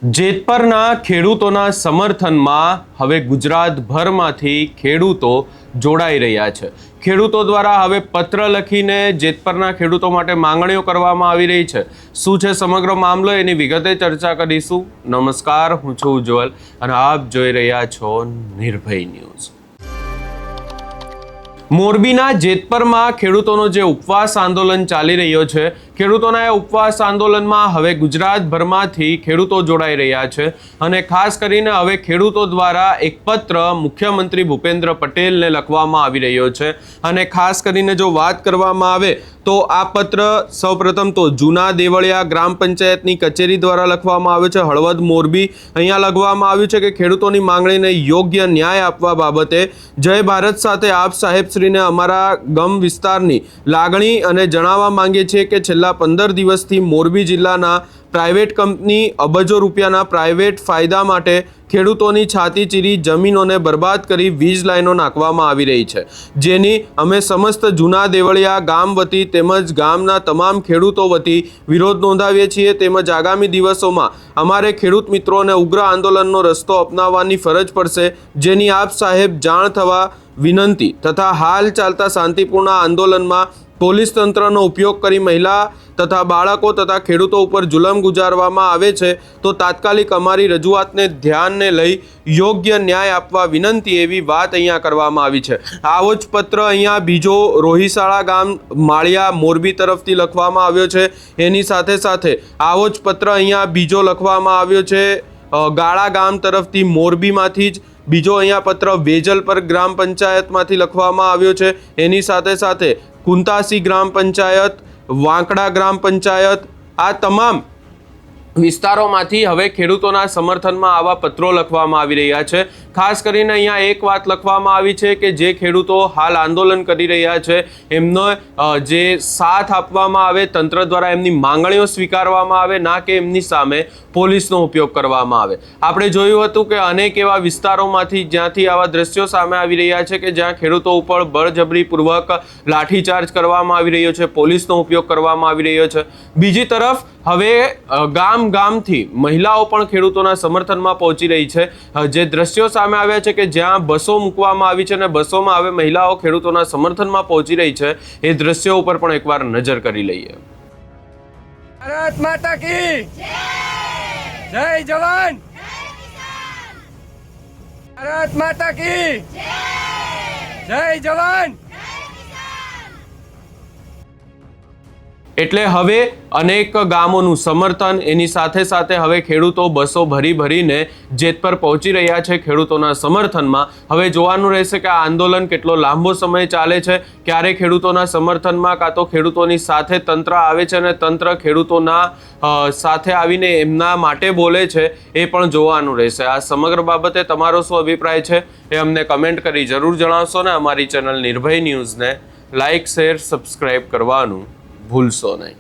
જેતપરના ખેડૂતોના સમર્થનમાં હવે ગુજરાતભરમાંથી ખેડૂતો જોડાઈ રહ્યા છે। ખેડૂતો દ્વારા હવે પત્ર લખીને જેતપરના ખેડૂતો માટે માંગણીઓ કરવામાં આવી રહી છે। શું છે સમગ્ર મામલો, એની વિગતે ચર્ચા કરીશું। નમસ્કાર, હું છું ઉજ્જવલ અને આપ જોઈ રહ્યા છો નિર્ભય ન્યૂઝ। મોરબીના જેતપરમાં ખેડૂતોનો જે ઉપવાસ આંદોલન ચાલી રહ્યો છે, ખેડૂતોના એ ઉપવાસ આંદોલનમાં હવે ગુજરાતભરમાંથી ખેડૂતો જોડાઈ રહ્યા છે અને ખાસ કરીને હવે ખેડૂતો દ્વારા એક પત્ર મુખ્યમંત્રી ભૂપેન્દ્ર પટેલને લખવામાં આવી રહ્યો છે। અને ખાસ કરીને જો વાત કરવામાં આવે તો આ પત્ર સૌપ્રથમ તો જૂના દેવળિયા ગ્રામ પંચાયતની કચેરી દ્વારા લખવામાં આવ્યો છે, હળવદ મોરબી। અહીંયા લખવામાં આવ્યું છે કે ખેડૂતોની માંગણીને યોગ્ય ન્યાય આપવા બાબતે જય ભારત સાથે આપ સાહેબશ્રીને અમારા ગમ વિસ્તારની લાગણી અને જણાવવા માંગીએ છીએ કે છેલ્લા 15 દિવસથી મોરબી જિલ્લાના પ્રાઇવેટ કંપની અબજો રૂપિયાના પ્રાઇવેટ ફાયદા માટે ખેડૂતોની છાતી ચીરી જમીનોને બરબાદ કરી વીજ લાઈનો નાખવામાં આવી રહી છે, જેની અમે સમસ્ત જૂના દેવળિયા ગામ વતી તેમજ ગામના તમામ ખેડૂતો વતી વિરોધ નોંધાવીએ છીએ। તેમજ આગામી દિવસોમાં અમારે ખેડૂત મિત્રોને ઉગ્ર આંદોલનનો રસ્તો અપનાવવાની ફરજ પડશે, જેની આપ સાહેબ જાણ થવા વિનંતી। તથા હાલ ચાલતા શાંતિપૂર્ણ આંદોલનમાં પોલીસ તંત્રનો ઉપયોગ કરી મહિલા તથા બાળકો તથા ખેડૂતો ઉપર જુલમ ગુજારવામાં આવે છે, તો તાત્કાલિક અમારી રજૂઆતને ધ્યાને લઈ યોગ્ય ન્યાય આપવા વિનંતી, એવી વાત અહીંયા કરવામાં આવી છે। આવો જ પત્ર અહીંયા બીજો રોહિશાળા ગામ માળિયા મોરબી તરફથી લખવામાં આવ્યો છે। એની સાથે સાથે આવો જ પત્ર અહીંયા બીજો લખવામાં આવ્યો છે ગાળા ગામ તરફથી મોરબીમાંથી જ બીજો અહીંયા પત્ર વેજલપર ગ્રામ પંચાયતમાંથી લખવામાં આવ્યો છે। એની સાથે સાથે કુંતાસી ગ્રામ પંચાયત, વાંકડા ગ્રામ પંચાયત, આ તમામ વિસ્તારોમાંથી હવે ખેડૂતોના સમર્થનમાં આવા પત્રો લખવામાં આવી રહ્યા છે। ખાસ કરીને અહીંયા એક વાત લખવામાં આવી છે કે જે ખેડૂતો હાલ આંદોલન કરી રહ્યા છે એમનો જે સાથ આપવામાં આવે, તંત્ર દ્વારા એમની માંગણીઓ સ્વીકારવામાં આવે, ના કે એમની સામે પોલીસનો ઉપયોગ કરવામાં આવે। આપણે જોયું હતું કે અનેક એવા વિસ્તારોમાંથી જ્યાંથી આવા દ્રશ્યો સામે આવી રહ્યા છે કે જ્યાં ખેડૂતો ઉપર બળજબરીપૂર્વક લાઠીચાર્જ કરવામાં આવી રહ્યો છે, પોલીસનો ઉપયોગ કરવામાં આવી રહ્યો છે। બીજી તરફ હવે ગામથી મહિલાઓ પણ ખેડૂતોના સમર્થનમાં પહોંચી રહી છે। જે દ્રશ્યો સામે આવ્યા છે કે જ્યાં બસો મૂકવામાં આવી છે અને બસોમાં હવે મહિલાઓ ખેડૂતોના સમર્થનમાં પહોંચી રહી છે, એ દ્રશ્યો ઉપર પણ એકવાર નજર કરી લઈએ। ભારત માતા કી જય, જવાન ભારત માતા કી જય, જવાન। એટલે હવે અનેક ગામોનું સમર્થન, એની સાથે સાથે હવે ખેડૂતો બસો ભરીને જેતપર પહોંચી રહ્યા છે ખેડૂતોના સમર્થનમાં। હવે જોવાનું રહેશે કે આ આંદોલન કેટલો લાંબો સમય ચાલે છે, ક્યારે ખેડૂતોના સમર્થનમાં કાં તો ખેડૂતોની સાથે તંત્ર આવે છે અને તંત્ર ખેડૂતોના સાથે આવીને એમના માટે બોલે છે, એ પણ જોવાનું રહેશે। આ સમગ્ર બાબતે તમારો શું અભિપ્રાય છે એ અમને કમેન્ટ કરી જરૂર જણાવશો ને અમારી ચેનલ નિર્ભય ન્યૂઝને લાઇક, શેર, સબસ્ક્રાઈબ કરવાનું ભૂલશો નહીં।